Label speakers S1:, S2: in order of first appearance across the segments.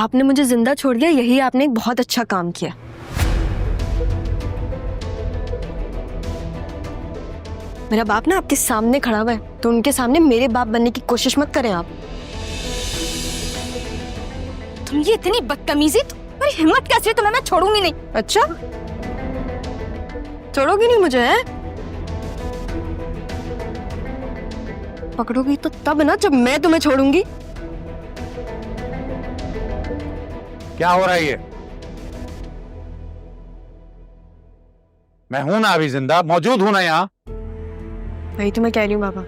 S1: आपने मुझे जिंदा छोड़ दिया, यही आपने एक बहुत अच्छा काम किया। मेरा बाप ना आपके सामने खड़ा हुआ है, तो उनके सामने मेरे बाप बनने की कोशिश मत करें आप।
S2: तुम ये इतनी बदतमीजी, तुम्हारी हिम्मत कैसे है? तुम्हें मैं छोड़ूंगी नहीं।
S1: अच्छा, छोड़ोगी नहीं मुझे है? पकड़ोगी तो तब ना जब मैं तुम्हें छोड़ूंगी।
S3: क्या हो रहा है ये? मैं हूं ना अभी जिंदा, मौजूद हूं ना यहाँ।
S1: वही तो मैं कह रही हूँ बाबा।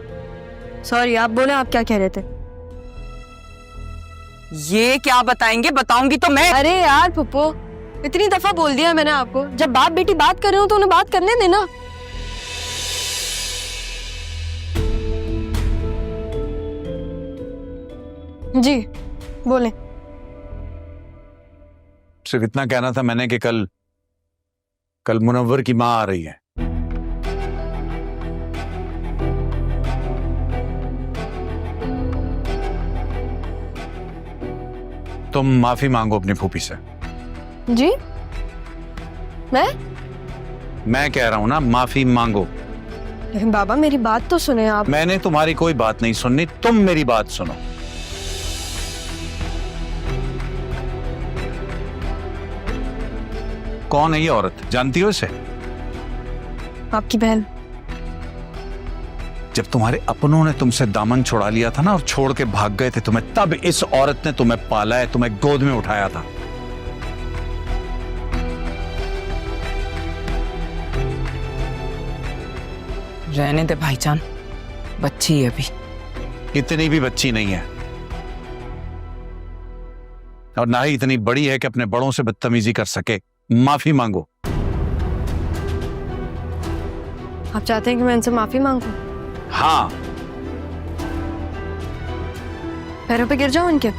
S1: सॉरी, आप बोले, आप क्या कह रहे थे?
S2: ये क्या बताएंगे? बताऊंगी तो मैं।
S1: अरे यार पुप्पो, इतनी दफा बोल दिया मैंने आपको, जब बाप बेटी बात कर रहे हो तो उन्हें बात करने देना। जी बोले।
S3: सिर्फ इतना कहना था मैंने कि कल मुनव्वर की माँ आ रही है। तुम माफी मांगो अपनी फूफी से।
S1: जी? मैं
S3: कह रहा हूं ना, माफी मांगो।
S1: लेकिन बाबा मेरी बात तो सुने आप।
S3: मैंने तुम्हारी कोई बात नहीं सुननी, तुम मेरी बात सुनो। कौन है ये औरत, जानती हो इसे?
S1: आपकी बहन।
S3: जब तुम्हारे अपनों ने तुमसे दामन छुड़ा लिया था ना और छोड़ के भाग गए थे तुम्हें, तब इस औरत ने तुम्हें पाला है, तुम्हें गोद में उठाया था।
S2: रहने दे भाईजान, बच्ची है अभी।
S3: इतनी भी बच्ची नहीं है, और ना ही इतनी बड़ी है कि अपने बड़ों से बदतमीजी कर सके। माफी मांगो।
S1: आप चाहते हैं कि मैं इनसे माफी मांगू?
S3: हाँ।
S1: पैरों पे गिर जाऊं इनके?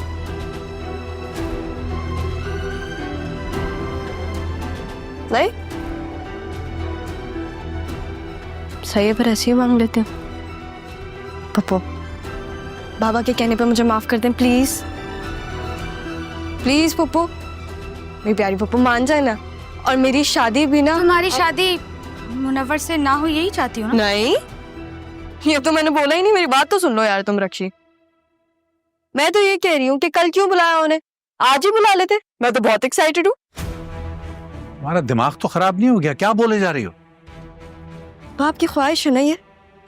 S1: नहीं सही है, पर ऐसे ही मांग लेते हैं। पप्पू, बाबा के कहने पे मुझे माफ कर दें प्लीज। प्लीज पप्पू, मेरी प्यारी पप्पू मान जाए ना। और मेरी शादी भी ना।
S2: तुम्हारी शादी मुनव्वर से ना हो यही चाहती हो ना?
S1: नहीं, ये तो मैंने बोला ही नहीं। मेरी बात तो सुन लो यार तुम रक्षी। मैं तो ये कह रही हूँ कि कल क्यों बुलाया उन्हें, आज ही बुला लेते। मैं तो बहुत एक्साइटेड हूँ।
S3: तुम्हारा दिमाग तो खराब नहीं हो गया? क्या बोले जा रही हो?
S1: तो आपकी ख्वाहिश नहीं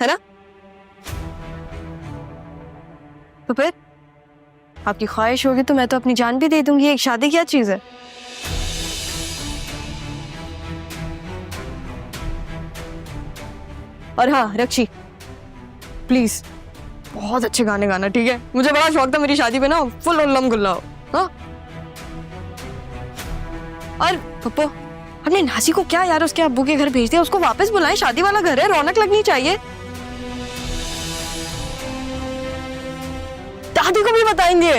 S1: है ना? तो फिर आपकी ख्वाहिश होगी तो मैं तो अपनी जान भी दे दूंगी। एक शादी क्या चीज है? और हाँ रक्षी, प्लीज बहुत अच्छे गाने गाना, ठीक है? मुझे बड़ा शौक था मेरी शादी पे ना फुल उल्लम गुल्ला हो। हाँ? और पप्पो, अपने नासी को क्या यार उसके अब्बू के घर भेज दिया, उसको वापस बुलाएं। शादी वाला घर है, रौनक लगनी चाहिए। दादी को भी बताएंगे।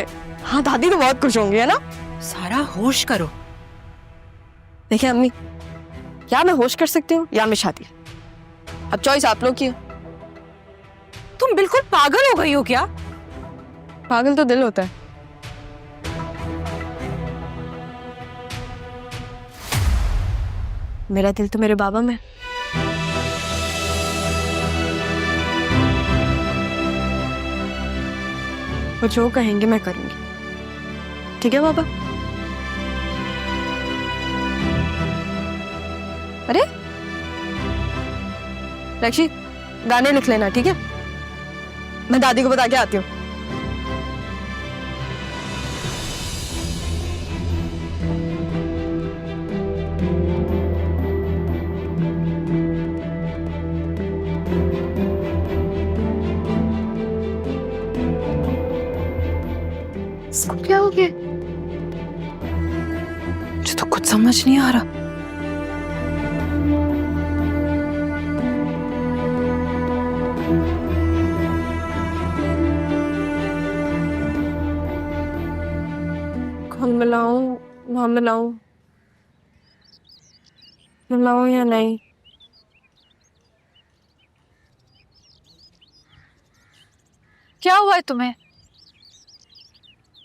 S1: हाँ दादी तो बहुत खुश होंगी, है ना?
S2: सारा होश करो।
S1: देखिए अम्मी, या मैं होश कर सकती हूँ या मैं शादी। अब चॉइस आप लोग की है।
S2: तुम बिल्कुल पागल हो गई हो क्या?
S1: पागल तो दिल होता है। मेरा दिल तो मेरे बाबा में। वो जो कहेंगे मैं करूंगी, ठीक है बाबा? अरे रक्षी, गाने लिख लेना, ठीक है? मैं दादी को बता के आती हूँ। इसको क्या हो गया?
S2: मुझे तो कुछ समझ नहीं आ रहा।
S1: कौन मिलाऊं, वहां मिलाऊं, मिलाऊं या नहीं?
S4: क्या हुआ है तुम्हें?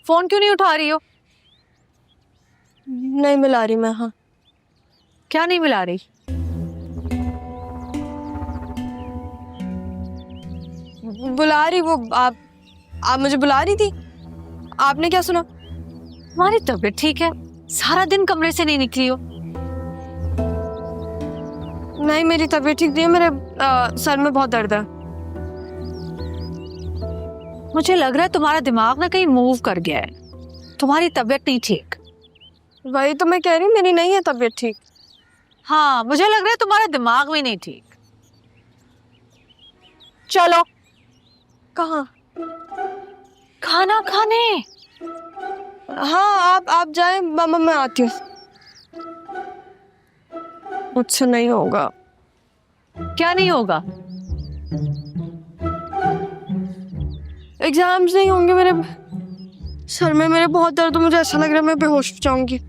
S4: फोन क्यों नहीं उठा रही हो?
S1: नहीं मिला रही मैं। हाँ
S4: क्या नहीं मिला रही?
S1: बुला रही वो। आप मुझे बुला रही थी। आपने क्या सुना?
S4: तुम्हारी तबीयत ठीक है? सारा दिन कमरे से नहीं निकली हो।
S1: नहीं मेरी तबीयत ठीक नहीं है। मेरे सर में बहुत दर्द है।
S4: मुझे लग रहा है तुम्हारा दिमाग ना कहीं मूव कर गया है। तुम्हारी तबीयत नहीं ठीक।
S1: वही तो मैं कह रही हूँ, मेरी नहीं है तबीयत ठीक।
S4: हाँ, मुझे लग रहा है तुम्हारा दिमाग भी नहीं ठीक। चलो।
S1: कहाँ?
S4: खाना खाने।
S1: हाँ आप जाए मामा, मैं आती हूँ। मुझसे नहीं होगा।
S4: क्या नहीं होगा?
S1: एग्जाम्स नहीं होंगे मेरे। सर में मेरे बहुत दर्द है, मुझे ऐसा लग रहा है मैं बेहोश हो जाऊंगी।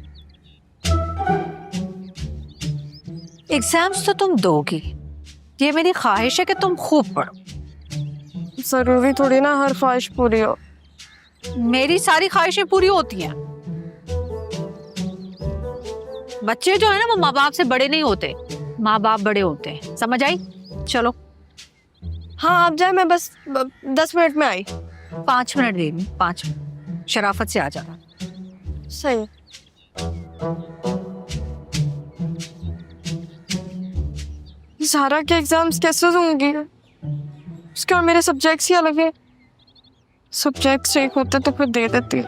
S4: एग्जाम्स तो तुम दोगी, ये मेरी ख्वाहिश है कि तुम खूब पढ़ो।
S1: जरूरी थोड़ी ना हर ख्वाहिश पूरी हो।
S4: मेरी सारी ख्वाहिशें पूरी होती हैं। बच्चे जो है ना वो माँ बाप से बड़े नहीं होते, माँ बाप बड़े होते हैं। समझ आई? चलो।
S1: हाँ आप जाए, मैं बस 10 मिनट में आई।
S4: 5 मिनट दे दूँ? 5 मिनट शराफत से आ जाना।
S1: सही है। ज़ारा के एग्जाम्स कैसे दूंगी? उसके और मेरे सब्जेक्ट्स ही अलग है। सब्जेक्ट्स एक होते तो फिर दे देती।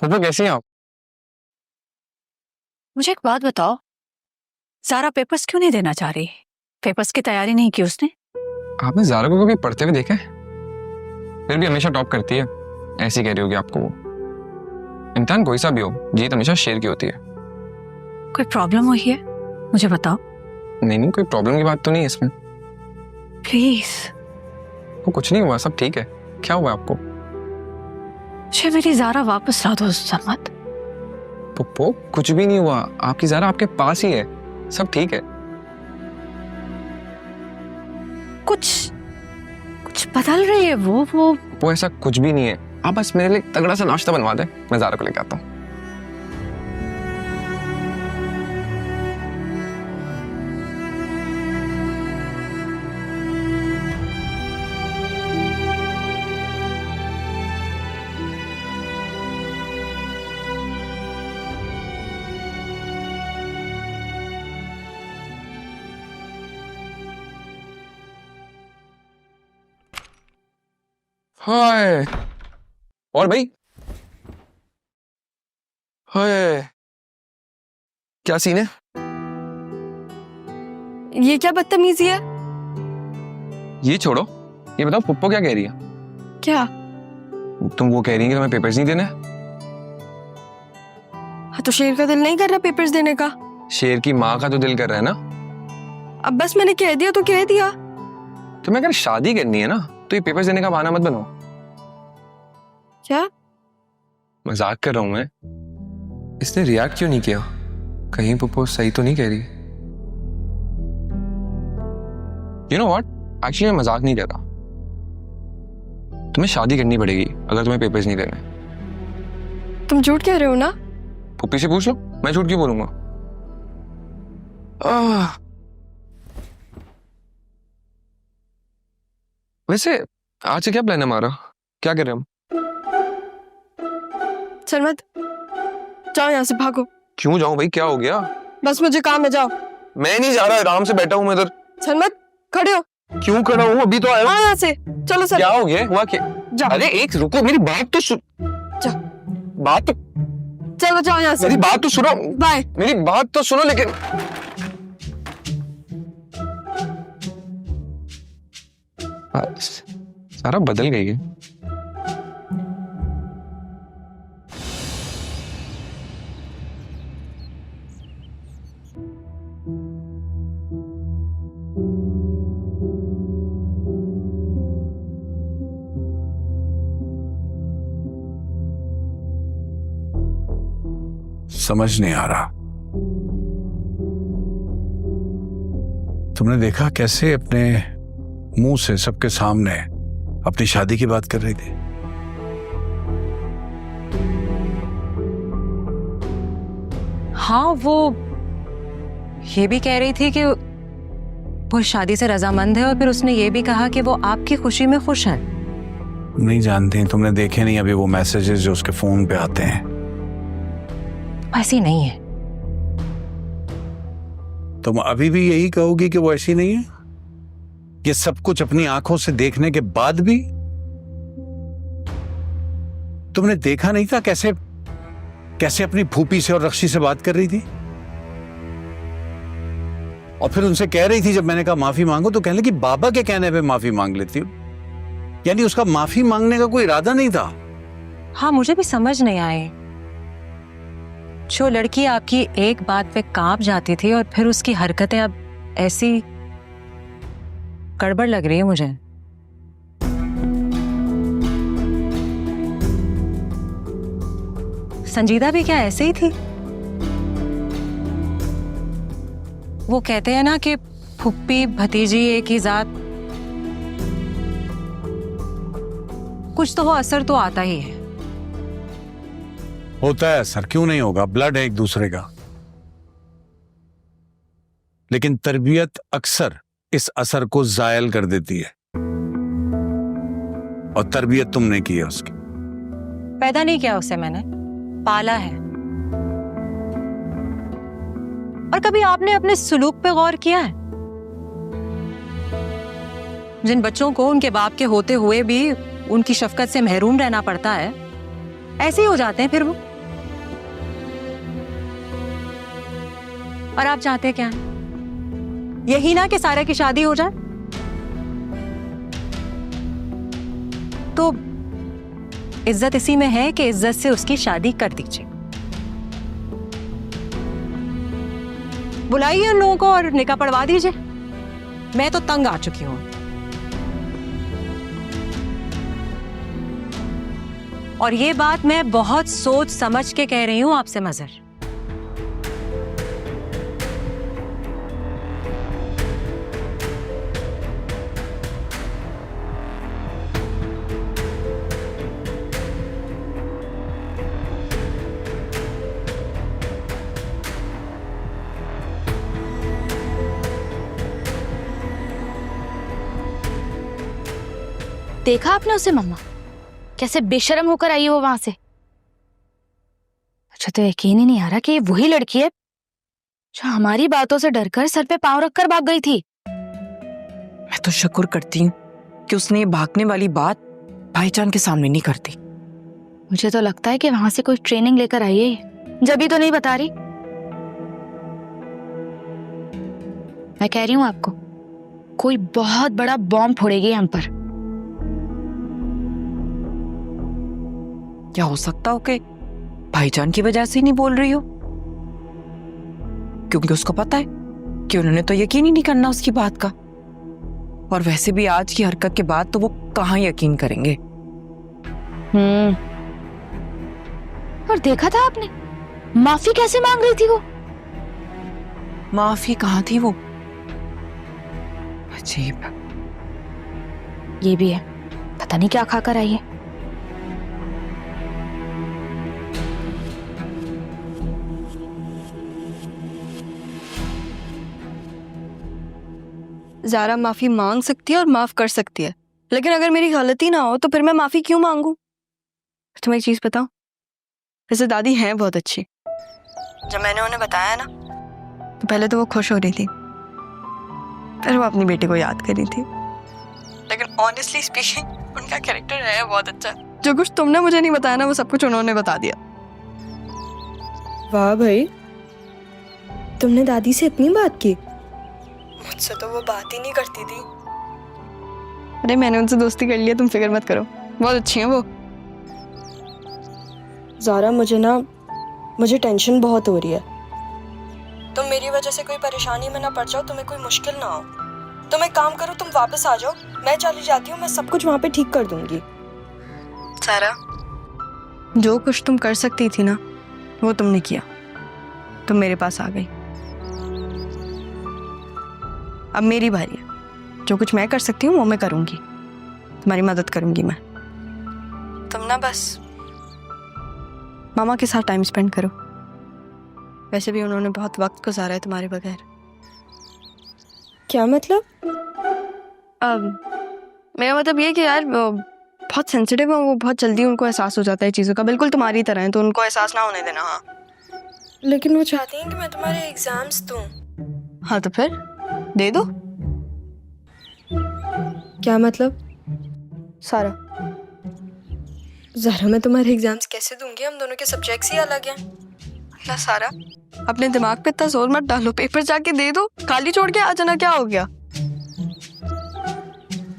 S5: तो कैसी हैं आप?
S4: मुझे एक बात बताओ, ज़ारा पेपर्स क्यों नहीं देना चाह रही? पेपर्स की तैयारी नहीं की उसने?
S5: आपने ज़ारा को कभी पढ़ते हुए देखा है? फिर भी हमेशा टॉप करती है। ऐसी कह रही होगी आपको वो। इम्तिहान कोई सा भी हो, जीत हमेशा शेर की होती है।
S4: कोई प्रॉब्लम हुई है? मुझे बताओ।
S5: नहीं कोई प्रॉब्लम की बात तो नहीं है इसमें।
S4: प्लीज।
S5: वो कुछ नहीं हुआ, सब ठीक है। क्या हुआ आपको?
S4: मुझे मेरी ज़ारा वापस ला दो सरमत।
S5: पुप्पो कुछ भी नहीं हुआ, आपकी ज़ारा आपके पास ही है, सब ठीक है।
S4: कुछ बदल रही है वो।
S5: ऐसा कुछ भी नहीं है। आप बस मेरे लिए तगड़ा सा नाश्ता बनवा दे, मैं ज़ारा को लेके आता हूँ। हाय और भाई, हाय क्या सीन है?
S1: ये क्या बदतमीजी है?
S5: ये छोड़ो, ये बताओ पुप्पो क्या कह रही है?
S1: क्या?
S5: तुम वो कह रही है कि तुम्हें पेपर्स नहीं देने?
S1: हाँ तो शेर का दिल नहीं कर रहा पेपर्स देने का?
S5: शेर की माँ का तो दिल कर रहा है ना।
S1: अब बस मैंने कह दिया तो कह दिया।
S5: तुम्हें अगर शादी करनी है ना तो ये पेपर्स देने का बहाना मत बनो।
S1: क्या?
S5: मजाक कर रहा हूं मैं। इसने रिएक्ट क्यों नहीं किया? कहीं पुप्पो सही तो नहीं कह रही? यू नो व्हाट, एक्चुअली मैं मजाक नहीं कर रहा। तुम्हें शादी करनी पड़ेगी अगर तुम्हें पेपर्स नहीं देने।
S1: तुम झूठ कह रहे हो ना?
S5: पुप्पी से पूछ लो, मैं झूठ क्यों बोलूंगा। वैसे आज से क्या प्लान है हमारा? क्या कर रहे हैं हम?
S1: सरमत जाओ यहाँ से, भागो।
S5: क्यों जाऊं भाई, क्या हो गया?
S1: बस मुझे काम है, जाओ।
S5: मैं नहीं जा रहा, आराम से बैठा हूं मैं इधर।
S1: सरमत खड़े हो।
S5: क्यों खड़ा हूं? अभी तो आया हूं।
S1: हाँ यहाँ से चलो सर।
S5: क्या हो गया? हुआ क्या?
S1: जाओ।
S5: अरे एक रुको, मेरी बात तो सुन।
S1: जाओ।
S5: बात तो,
S1: चलो जाओ यहाँ से।
S5: मेरी बात तो सुनो।
S1: बाय।
S5: मेरी बात तो सुनो लेकिन। सारा बदल गई है।
S3: समझ नहीं आ रहा। तुमने देखा कैसे अपने मुंह से सबके सामने अपनी शादी की बात कर रही थी?
S4: हाँ, वो ये भी कह रही थी कि वो शादी से रजामंद है, और फिर उसने ये भी कहा कि वो आपकी खुशी में खुश है।
S3: नहीं जानती, तुमने देखे नहीं अभी वो मैसेजेस जो उसके फोन पे आते हैं?
S4: ऐसी नहीं है।
S3: तुम अभी भी यही कहोगी कि वो ऐसी नहीं है? ये सब कुछ अपनी आंखों से देखने के बाद भी तुमने देखा नहीं था कैसे कैसे अपनी फूफी से और रक्षी से बात कर रही थी? और फिर उनसे कह रही थी, जब मैंने कहा माफी मांगो तो कहने लगी बाबा के कहने पे माफी मांग लेती हूं। यानी उसका माफी मांगने का कोई इरादा नहीं था।
S4: हाँ, मुझे भी समझ नहीं आए। जो लड़की आपकी एक बात पे कांप जाती थी और फिर उसकी हरकतें अब ऐसी गड़बड़ लग रही है मुझे। संजीदा भी क्या ऐसे ही थी? वो कहते हैं ना कि फुप्पी भतीजी एक ही जात। कुछ तो वो असर तो आता ही है।
S3: होता है असर, क्यों नहीं होगा? ब्लड है एक दूसरे का। लेकिन तरबियत अक्सर इस असर को जायल कर देती है, और तरबियत तुमने की है उसकी।
S4: पैदा नहीं किया उसे मैंने, पाला है। और कभी आपने अपने सुलूक पे गौर किया है? जिन बच्चों को उनके बाप के होते हुए भी उनकी शफकत से महरूम रहना पड़ता है, ऐसे ही हो जाते हैं फिर वो। और आप चाहते क्या हैं? यही ना कि सारा की शादी हो जाए? तो इज्जत इसी में है कि इज्जत से उसकी शादी कर दीजिए। बुलाइए उन लोगों को और निकाह पढ़वा दीजिए। मैं तो तंग आ चुकी हूं। और ये बात मैं बहुत सोच समझ के कह रही हूं आपसे मजहर।
S2: देखा आपने उसे मम्मा, कैसे बेशर्म होकर आई है वो वहां से। अच्छा, तो यकीन ही नहीं आ रहा कि ये वही लड़की है जो हमारी बातों से डरकर सर पे पांव रखकर भाग गई थी।
S6: मैं तो शुक्र करती हूँ कि उसने ये भागने वाली बात भाईजान के सामने नहीं करती।
S2: मुझे तो लगता है कि वहां से कोई ट्रेनिंग लेकर आई है ये, जब तो नहीं बता रही। मैं कह रही हूँ आपको, कोई बहुत बड़ा बॉम्ब फोड़ेगी हम पर।
S6: क्या हो सकता हो कि भाईजान की वजह से ही नहीं बोल रही हो? क्योंकि उसको पता है कि उन्होंने तो यकीन ही नहीं करना उसकी बात का। और वैसे भी आज की हरकत के बाद तो वो कहाँ यकीन करेंगे।
S2: और देखा था आपने माफी कैसे मांग रही थी वो?
S6: माफी कहाँ थी वो? अजीब।
S2: ये भी है, पता नहीं क्या खाकर आई है।
S1: ज़ारा माफी मांग सकती है और माफ कर सकती है, लेकिन अगर मेरी गलती ना हो तो फिर मैं माफी क्यों मांगू? तुम्हें एक चीज बताओ, वैसे दादी हैं बहुत अच्छी। जब मैंने उन्हें बताया ना तो पहले तो वो खुश हो रही थी, फिर वो अपनी बेटी को याद कर रही थी। लेकिन ऑनेस्टली स्पीकिंग उनका कैरेक्टर है बहुत अच्छा। जो कुछ तुमने मुझे नहीं बताया ना वो सब कुछ उन्होंने बता दिया।
S7: वाह भाई, तुमने दादी से इतनी बात की? मुझसे तो वो बात ही नहीं करती थी।
S1: अरे मैंने उनसे दोस्ती कर लिया, तुम फिक्र मत करो, बहुत अच्छी हैं वो।
S7: ज़ारा, मुझे टेंशन बहुत हो रही है। तुम मेरी वजह से कोई परेशानी में ना पड़ जाओ, तुम्हें कोई मुश्किल ना हो। तुम एक काम करो, तुम वापस आ जाओ, मैं चली जाती हूँ, मैं सब कुछ वहाँ पे ठीक कर दूंगी।
S1: ज़ारा, जो कुछ तुम कर सकती थी ना वो तुमने किया। तुम मेरे पास आ गई। अब मेरी बारी है। जो कुछ मैं कर सकती हूँ वो मैं करूंगी, तुम्हारी मदद करूंगी मैं। तुम ना बस मामा के साथ टाइम स्पेंड करो। वैसे भी उन्होंने बहुत वक्त गुजारा है तुम्हारे बगैर।
S7: क्या मतलब?
S1: अब मेरा मतलब ये कि यार वो बहुत सेंसिटिव है, वो बहुत जल्दी उनको एहसास हो जाता है चीज़ों का, बिल्कुल तुम्हारी तरह है, तो उनको एहसास ना होने देना। हाँ
S7: लेकिन वो चाहती हैं कि मैं तुम्हारे एग्जाम्स दूं।
S1: हाँ तो फिर दे दो।
S7: क्या मतलब?
S1: सारा
S7: ज़रा मैं तुम्हारे एग्जाम्स कैसे दूंगी? हम दोनों के सब्जेक्ट्स ही अलग हैं।
S1: ना सारा, अपने दिमाग पे इतना जोर मत डालो, पेपर जाके दे दो, खाली छोड़ के आ जाना, क्या हो गया?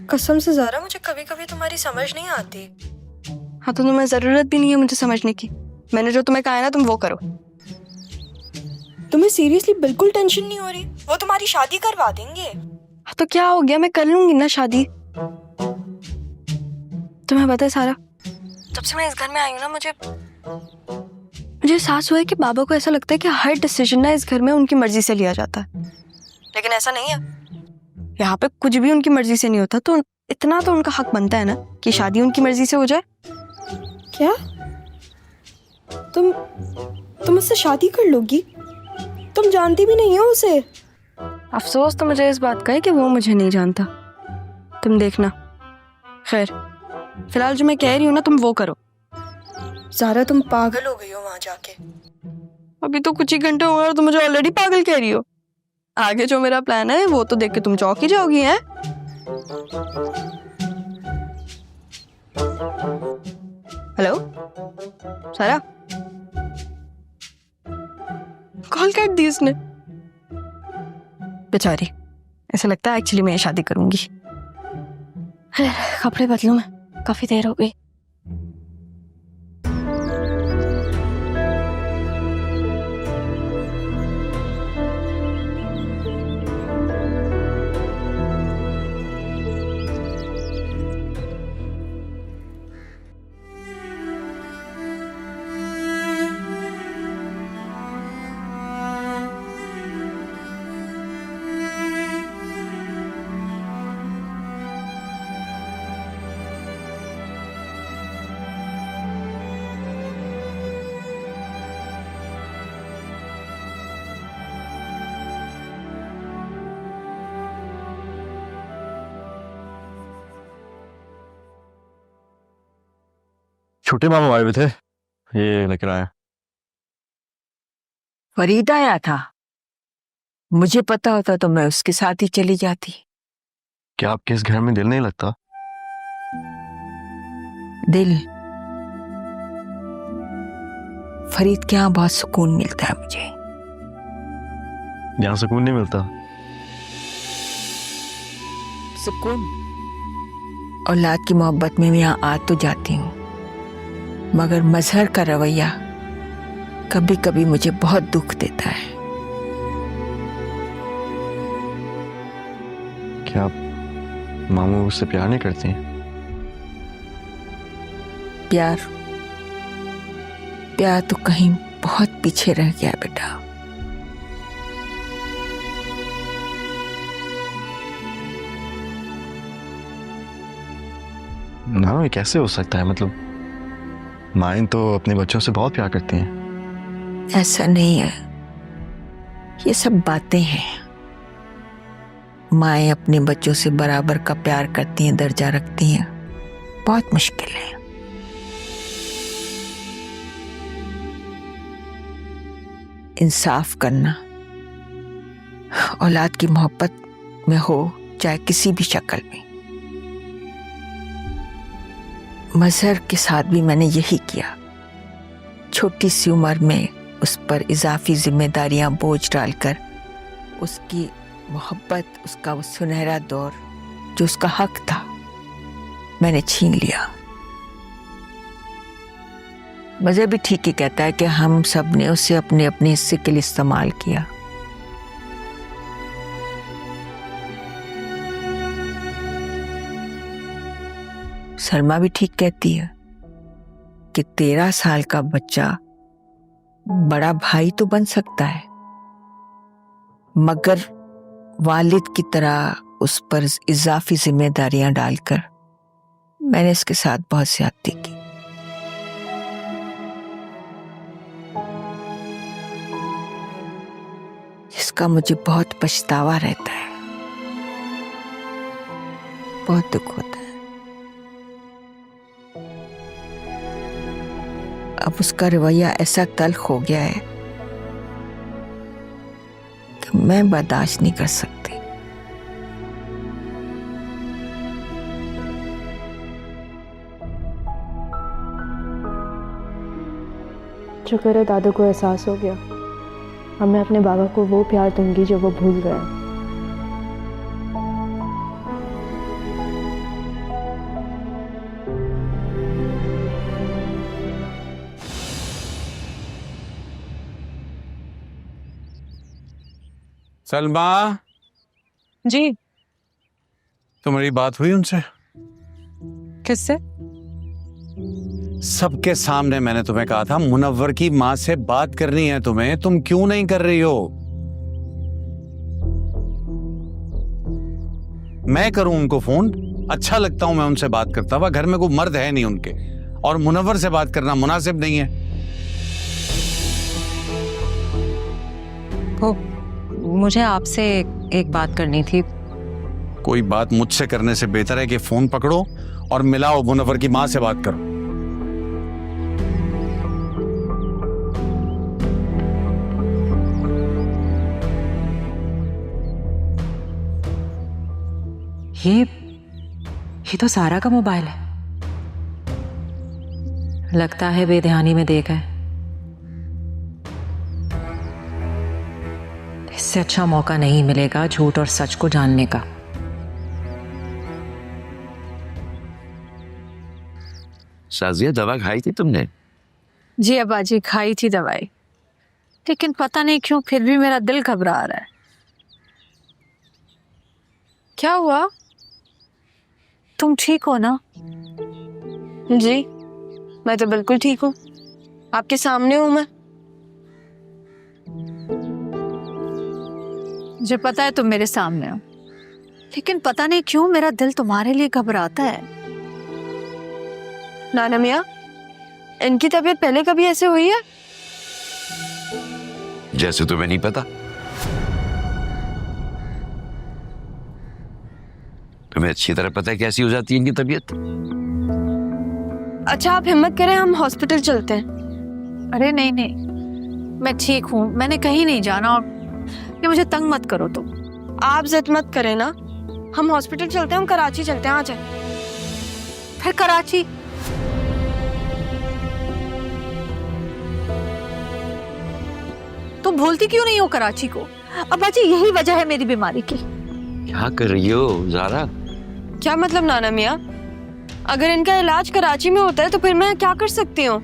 S7: कसम से ज़रा, मुझे कभी कभी तुम्हारी समझ नहीं आती।
S1: हाँ तो तुम्हें जरूरत भी नहीं है मुझे समझने की। मैंने जो तुम्हें कहा है ना, तुम वो करो।
S7: तुम्हें सीरियसली बिल्कुल टेंशन नहीं हो रही? वो तुम्हारी शादी करवा देंगे।
S1: हाँ तो क्या हो गया, मैं कर लूंगी ना शादी। तुम्हें पता है सारा, जब से मैं इस घर में आई हूँ ना, मुझे एहसास हुआ है कि बाबा को ऐसा लगता है कि हर डिसीजन ना इस घर में उनकी मर्जी से लिया जाता है। लेकिन ऐसा नहीं है, यहाँ पे कुछ भी उनकी मर्जी से नहीं होता। तो इतना तो उनका हक बनता है ना कि शादी उनकी मर्जी से हो जाए।
S7: क्या? तुम उससे शादी कर लोगी? तुम जानती भी नहीं हो उसे।
S1: अफसोस तो मुझे इस बात का है कि वो मुझे नहीं जानता। तुम देखना। खैर, फिलहाल जो मैं कह रही हूँ ना, तुम वो करो।
S7: ज़ारा, तुम पागल हो गई हो वहां जाके।
S1: अभी तो कुछ ही घंटे हुए और तुम मुझे ऑलरेडी पागल कह रही हो। आगे जो मेरा प्लान है वो तो देख के तुम चौंक ही जाओगी। हैं? हेलो सारा, कॉल काट दी उसने बेचारी। ऐसा लगता है एक्चुअली मैं शादी करूंगी। कपड़े बदलूं मैं, काफी देर हो गई।
S8: छोटे मामा आए हुए थे, ये लेकर आया।
S9: फरीद आया था? मुझे पता होता तो मैं उसके साथ ही चली जाती।
S8: क्या आपके इस घर में दिल नहीं लगता?
S9: दिल? फरीद के यहाँ बहुत सुकून मिलता है मुझे।
S8: यहाँ सुकून नहीं मिलता?
S9: सुकून औलाद की मोहब्बत में मैं यहाँ आ तो जाती हूँ, मगर मजहर का रवैया कभी कभी मुझे बहुत दुख देता है।
S8: क्या आप मामू उससे प्यार नहीं करती हैं?
S9: प्यार? प्यार तो कहीं बहुत पीछे रह गया बेटा।
S8: ना, ये कैसे हो सकता है? मतलब माएं तो अपने बच्चों से बहुत प्यार करती हैं।
S9: ऐसा नहीं है, ये सब बातें हैं। माएं अपने बच्चों से बराबर का प्यार करती हैं, दर्जा रखती हैं, बहुत मुश्किल है। इंसाफ करना औलाद की मोहब्बत में हो चाहे किसी भी शक्ल में। मजहर के साथ भी मैंने यही किया। छोटी सी उम्र में उस पर इजाफी जिम्मेदारियां बोझ डालकर उसकी मोहब्बत, उसका वो सुनहरा दौर जो उसका हक था, मैंने छीन लिया। मजहर भी ठीक ही कहता है कि हम सब ने उसे अपने अपने हिस्से के लिए इस्तेमाल किया। सलमा भी ठीक कहती है कि 13 साल का बच्चा बड़ा भाई तो बन सकता है, मगर वालिद की तरह उस पर इजाफी जिम्मेदारियां डालकर मैंने इसके साथ बहुत ज्यादती की। जिसका मुझे बहुत पछतावा रहता है, बहुत दुख होता है। अब उसका रवैया ऐसा तल्ख हो गया है कि मैं बर्दाश्त नहीं कर सकती।
S7: शुक्र है दादू को एहसास हो गया। अब मैं अपने बाबा को वो प्यार दूंगी जो वो भूल गए।
S3: सलमा,
S4: जी,
S3: तुम्हारी बात हुई उनसे?
S4: किससे?
S3: सबके सामने मैंने तुम्हें कहा था मुनव्वर की माँ से बात करनी है तुम्हें, तुम क्यों नहीं कर रही हो? मैं करूं उनको फोन? अच्छा लगता हूं मैं उनसे बात करता हुआ, घर में कोई मर्द है नहीं उनके, और मुनव्वर से बात करना मुनासिब नहीं है।
S4: वो मुझे आपसे एक बात करनी थी।
S3: कोई बात मुझसे करने से बेहतर है कि फोन पकड़ो और मिलाओ, मुनव्वर की माँ से बात करो।
S4: ये तो सारा का मोबाइल है। लगता है बेध्यानी में देखा है। इससे अच्छा मौका नहीं मिलेगा झूठ और सच को जानने का।
S10: शाजिया, दवा खाई थी तुमने?
S9: जी अब्बा जी, खाई थी दवाई, लेकिन पता नहीं क्यों फिर भी मेरा दिल घबरा रहा है। क्या हुआ? तुम ठीक हो ना?
S7: जी, मैं तो बिल्कुल ठीक हूँ, आपके सामने हूँ मैं।
S9: मुझे पता है तुम मेरे सामने हो, लेकिन पता नहीं क्यों मेरा दिल तुम्हारे लिए घबराता है।
S7: नाना मियाँ, इनकी तबीयत पहले कभी ऐसे हुई है?
S10: जैसे तुम्हें नहीं पता। तुम्हें अच्छी तरह पता है कैसी हो जाती है इनकी तबीयत।
S7: अच्छा, आप हिम्मत करें, हम हॉस्पिटल चलते हैं।
S9: अरे नहीं नहीं, मैं ठीक हूँ, मैंने कहीं नहीं जाना, और ये मुझे तंग मत करो तुम।
S7: आप जिद मत करें ना, हम हॉस्पिटल चलते हैं, हम कराची चलते हैं। आ जाए।
S9: फिर कराची? तुम भूलती क्यों नहीं हो कराची को? अब्बा जी, यही वजह है मेरी बीमारी की।
S10: क्या कर रही हो ज़ारा?
S7: क्या मतलब नाना मियाँ? अगर इनका इलाज कराची में होता है तो फिर मैं क्या कर सकती हूँ?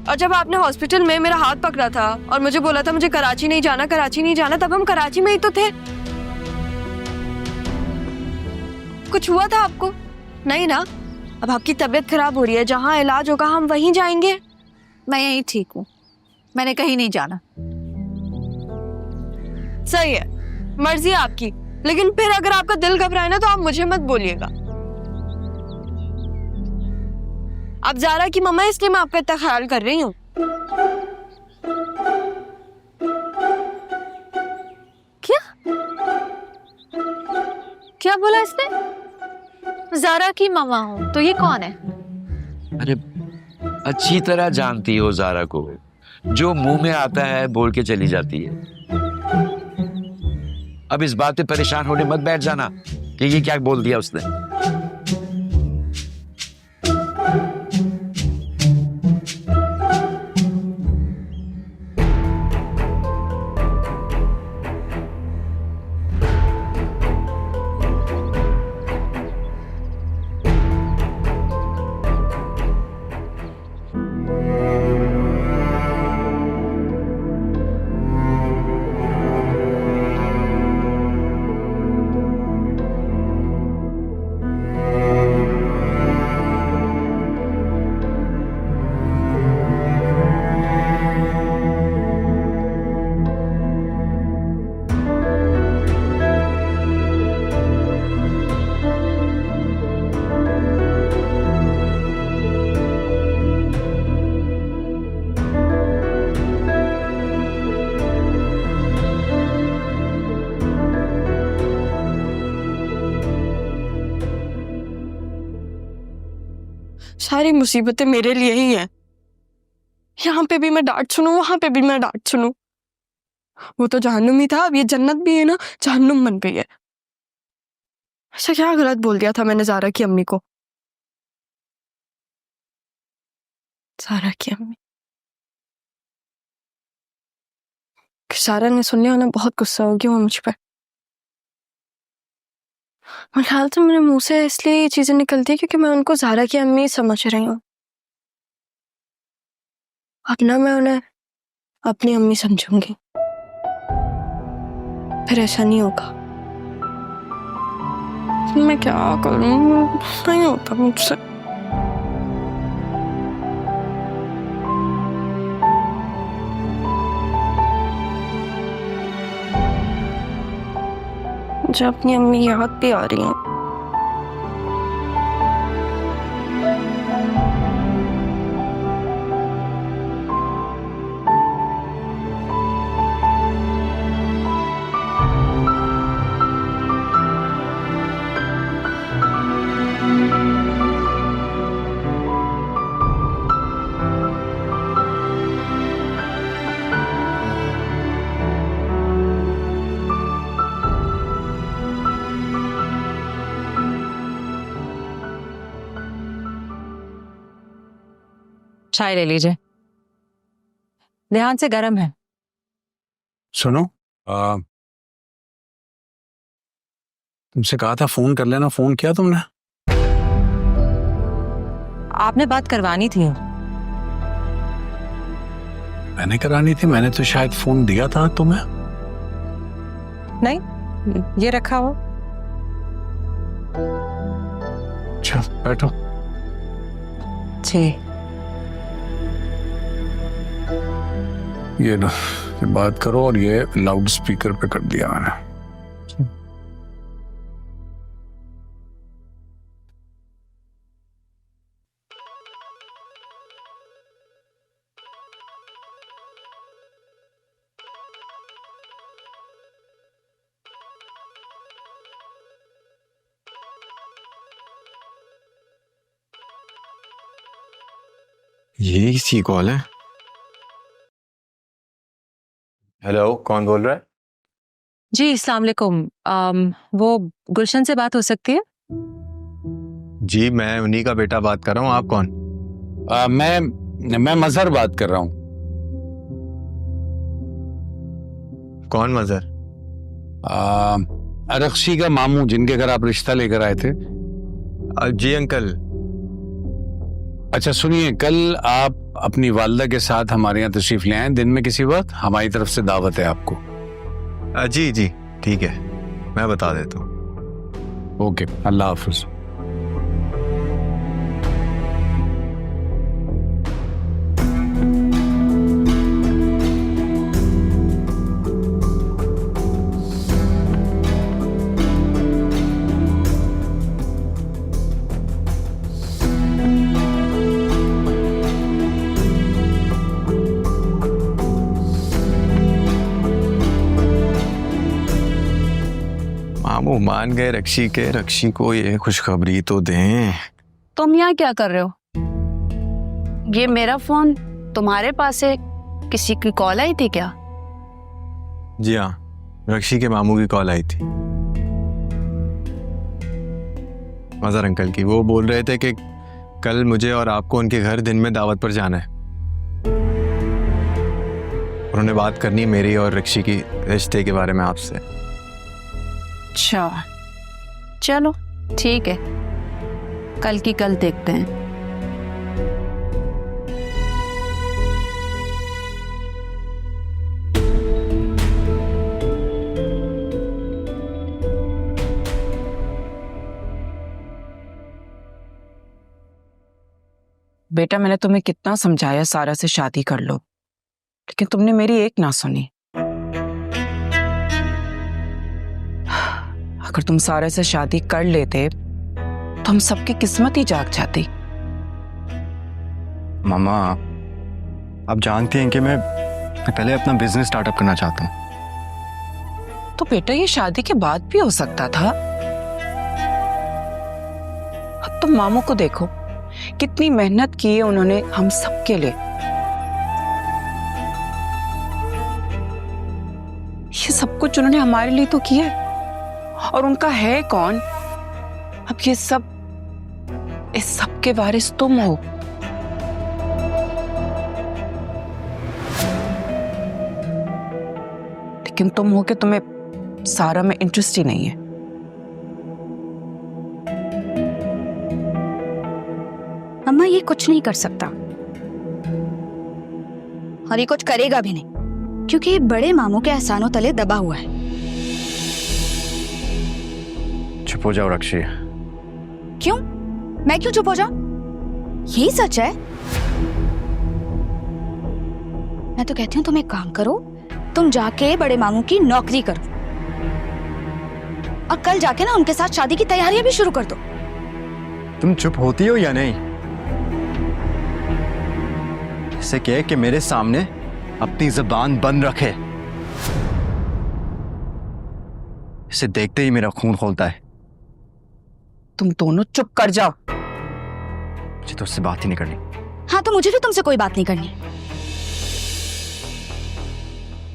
S7: और जब आपने हॉस्पिटल में मेरा हाथ पकड़ा था और मुझे बोला था मुझे कराची नहीं जाना, कराची नहीं जाना, तब हम कराची में ही तो थे। कुछ हुआ था आपको? नहीं ना? अब आपकी तबीयत खराब हो रही है, जहाँ इलाज होगा हम वहीं जाएंगे।
S9: मैं यहीं ठीक हूँ, मैंने कहीं नहीं जाना।
S7: सही है, मर्जी है आपकी, लेकिन फिर अगर आपका दिल घबराए ना तो आप मुझे मत बोलिएगा। आप ज़ारा की मम्मा, इसलिए मैं आपका इतना ख्याल कर रही हूँ।
S9: क्या क्या बोला इसने? ज़ारा की मम्मा हूँ तो ये कौन है?
S10: अरे अच्छी तरह जानती हो ज़ारा को, जो मुंह में आता है बोल के चली जाती है। अब इस बात पे परेशान होने मत बैठ जाना कि ये क्या बोल दिया उसने।
S7: सारी मुसीबतें मेरे लिए ही हैं। यहाँ पे भी मैं डांट सुनूं, वहां पे भी मैं डांट सुनूं। वो तो जहन्नुम ही था, अब ये जन्नत भी है ना, जहन्नुम बन गई है। ऐसा क्या गलत बोल दिया था मैंने ज़ारा की अम्मी को? ज़ारा की अम्मी, ज़ारा ने सुन लिया उन्हें बहुत गुस्सा होगी वो मुझ पर। मेरे ख्याल से मेरे मुंह से इसलिए ये चीजें निकलती है क्योंकि मैं उनको ज़ारा की अम्मी समझ रही हूँ। अब ना मैं उन्हें अपनी अम्मी समझूंगी, फिर ऐसा नहीं होगा। मैं क्या करूं, नहीं होता मुझसे। मुझे अपनी अम्मी याद भी आ रही है।
S4: चाय ले लीजिए, ध्यान से, गर्म है।
S3: सुनो, तुमसे कहा था फोन कर लेना, फोन किया तुमने?
S4: आपने बात करवानी थी।
S3: मैंने करानी थी? मैंने तो शायद फोन दिया था तुम्हें।
S4: नहीं, ये रखा हो।
S3: अच्छा बैठो।
S4: जी,
S3: ये लो, ये बात करो, और ये लाउड स्पीकर पे कर दिया मैंने।
S8: ये इसी कॉल है। हेलो, कौन बोल रहा है?
S4: जी, अस्सलाम वालेकुम। वो गुलशन से बात हो सकती है?
S8: जी, मैं उन्हीं का बेटा बात कर रहा हूँ। आप कौन?
S3: मैं मजहर बात कर रहा हूँ।
S8: कौन मजहर?
S3: रक्शी का मामू, जिनके घर आप रिश्ता लेकर आए थे।
S8: जी अंकल।
S3: अच्छा सुनिए, कल आप अपनी वालदा के साथ हमारे यहाँ तशरीफ ले आए दिन में किसी वक्त। हमारी तरफ से दावत है आपको।
S8: जी जी ठीक है, मैं बता देता हूँ।
S3: ओके, अल्लाह हाफिज।
S8: मामू मान गए रक्षी के, रक्षी को ये खुशखबरी तो दें।
S11: तुम यहाँ क्या कर रहे हो? ये मेरा फोन तुम्हारे पास है, किसी की कॉल आई थी क्या?
S8: जी हाँ, रक्षी के मामू की कॉल आई थी, मजहर अंकल की। वो बोल रहे थे कि कल मुझे और आपको उनके घर दिन में दावत पर जाना है। उन्होंने बात करनी मेरी और रक्षी की रिश्ते के बारे में आपसे।
S11: अच्छा, चलो ठीक है, कल की कल देखते हैं।
S6: बेटा, मैंने तुम्हें कितना समझाया सारा से शादी कर लो, लेकिन तुमने मेरी एक ना सुनी। अगर तुम सारे से शादी कर लेते तो हम सबकी किस्मत ही जाग जाती।
S8: मामा, आप जानती हैं कि मैं पहले अपना बिजनेस स्टार्टअप करना चाहता हूँ।
S6: तो बेटा, ये शादी के बाद भी हो सकता था। अब तुम मामू को देखो, कितनी मेहनत की है उन्होंने हम सबके लिए। ये सब कुछ उन्होंने हमारे लिए तो किया है, और उनका है कौन? अब ये सब, इस सब के वारिस तुम हो। लेकिन तुम हो के तुम्हें सारा में इंटरेस्ट ही नहीं है।
S2: अम्मा ये कुछ नहीं कर सकता, और ये कुछ करेगा भी नहीं, क्योंकि ये बड़े मामू के एहसानों तले दबा हुआ है।
S8: चुप हो जाओ रक्षी।
S2: क्यों? मैं क्यों चुप हो जाऊं? यही सच है। मैं तो कहती हूँ तुम एक काम करो, तुम जाके बड़े मामू की नौकरी करो, और कल जाके ना उनके साथ शादी की तैयारियां भी शुरू कर दो।
S8: तुम चुप होती हो या नहीं? इसे कह कि मेरे सामने अपनी जुबान बंद रखे। इसे देखते ही मेरा खून खौलता है।
S6: तुम दोनों चुप कर जाओ।
S8: मुझे तो उससे बात ही नहीं करनी।
S2: हाँ, तो मुझे भी तुमसे कोई बात नहीं करनी।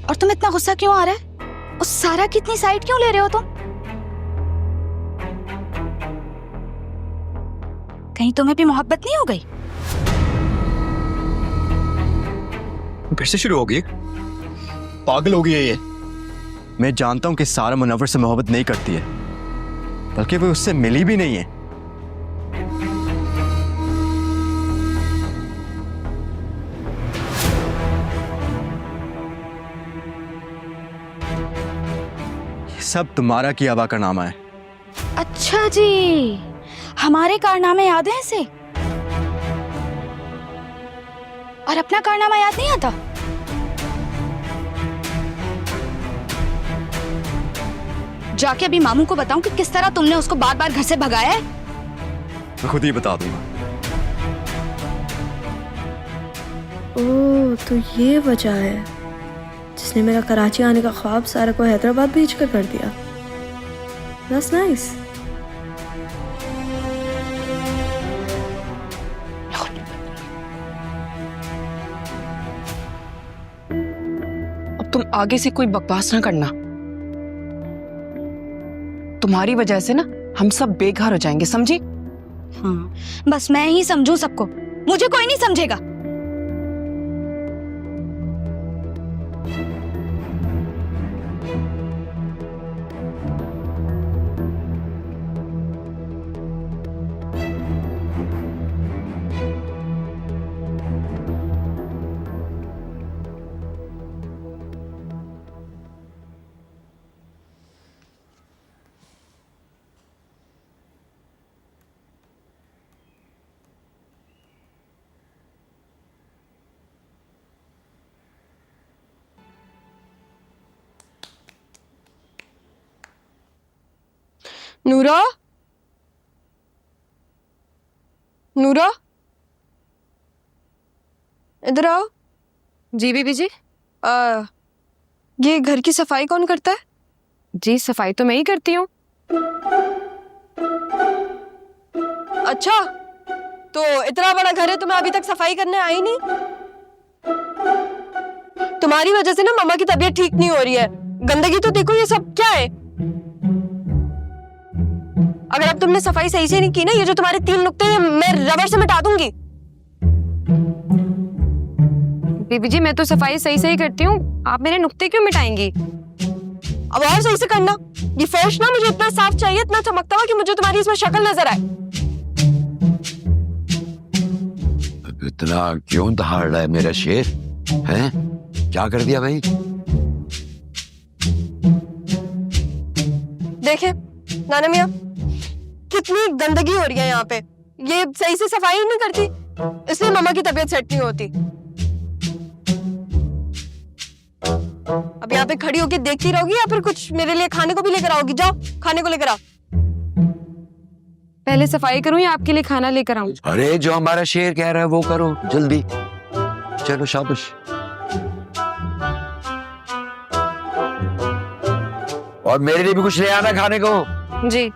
S2: और तुम इतना गुस्सा क्यों आ रहा है? उस सारा की इतनी साइड क्यों ले रहे हो तुम? कहीं तुम्हें भी मोहब्बत नहीं हो गई?
S8: फिर से शुरू हो गई? पागल हो गई है ये। मैं जानता हूं कि सारा मुनव्वर से मोहब्बत नहीं करती है, बल्कि वो उससे मिली भी नहीं है। ये सब तुम्हारा किया हुआ कारनामा है।
S2: अच्छा जी, हमारे कारनामे याद हैं इसे, और अपना कारनामा याद नहीं आता? जाके अभी मामू को बताऊं कि किस तरह तुमने उसको बार बार घर से भगाया है?
S8: मैं खुद ही बता दूंगा।
S7: ओह, तो ये वजह है जिसने मेरा कराची आने का ख्वाब सारा को हैदराबाद भेज कर दिया। That's nice.
S6: अब तुम आगे से कोई बकवास ना करना। तुम्हारी वजह से ना हम सब बेघर हो जाएंगे, समझी?
S2: हाँ, बस मैं ही समझूं सबको, मुझे कोई नहीं समझेगा।
S7: नूरा, नूरा, इधर आओ।
S4: जी बीबी जी।
S7: ये घर की सफाई कौन करता है?
S4: जी सफाई तो मैं ही करती हूँ।
S7: अच्छा, तो इतना बड़ा घर है, तुम्हें अभी तक सफाई करने आई नहीं? तुम्हारी वजह से ना मम्मा की तबीयत ठीक नहीं हो रही है। गंदगी तो देखो, ये सब क्या है? अगर अब तुमने सफाई सही से नहीं की ना, ये जो तुम्हारे 3 नुक्ते हैं मैं रबर से मिटा दूंगी।
S4: बीबी जी मैं तो सफाई सही सही करती हूँ, आप मेरे नुक्ते क्यों मिटाएंगी?
S7: अब और सही से करना। ये फर्श ना मुझे इतना साफ चाहिए, इतना चमकता हुआ कि मुझे तुम्हारी इसमें शक्ल नजर आए।
S10: इतना क्यों दहाड़ रहा है मेरा शेर? हैं? क्या कर दिया भाई?
S7: देखे नाना मियाँ, कितनी गंदगी हो रही है यहाँ पे। ये सही से सफाई नहीं करती, इसलिए मम्मा की तबीयत सेट नहीं होती। अब यहाँ पे खड़ी होकर देखती रहोगी या फिर कुछ मेरे लिए खाने को भी लेकर आओगी? जाओ खाने को लेकर आओ।
S4: पहले सफाई करूँ या आपके लिए खाना लेकर आऊं?
S10: अरे जो हमारा शेर कह रहा है वो करो जल्दी। चलो शाबाश। और मेरे लिए भी कुछ ले आना खाने को।
S7: जी,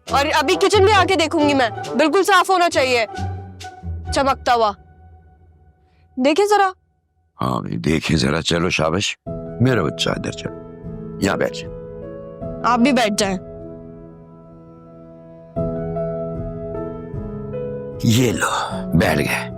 S7: और अभी किचन में आके देखूंगी मैं, बिल्कुल साफ होना चाहिए। चमकता हुआ। देखिए जरा।
S10: हाँ भाई देखे जरा, चलो शाबाश, मेरा बच्चा इधर चलो, यहाँ बैठ जा।
S7: आप भी बैठ जाएं।
S10: ये लो बैठ गए।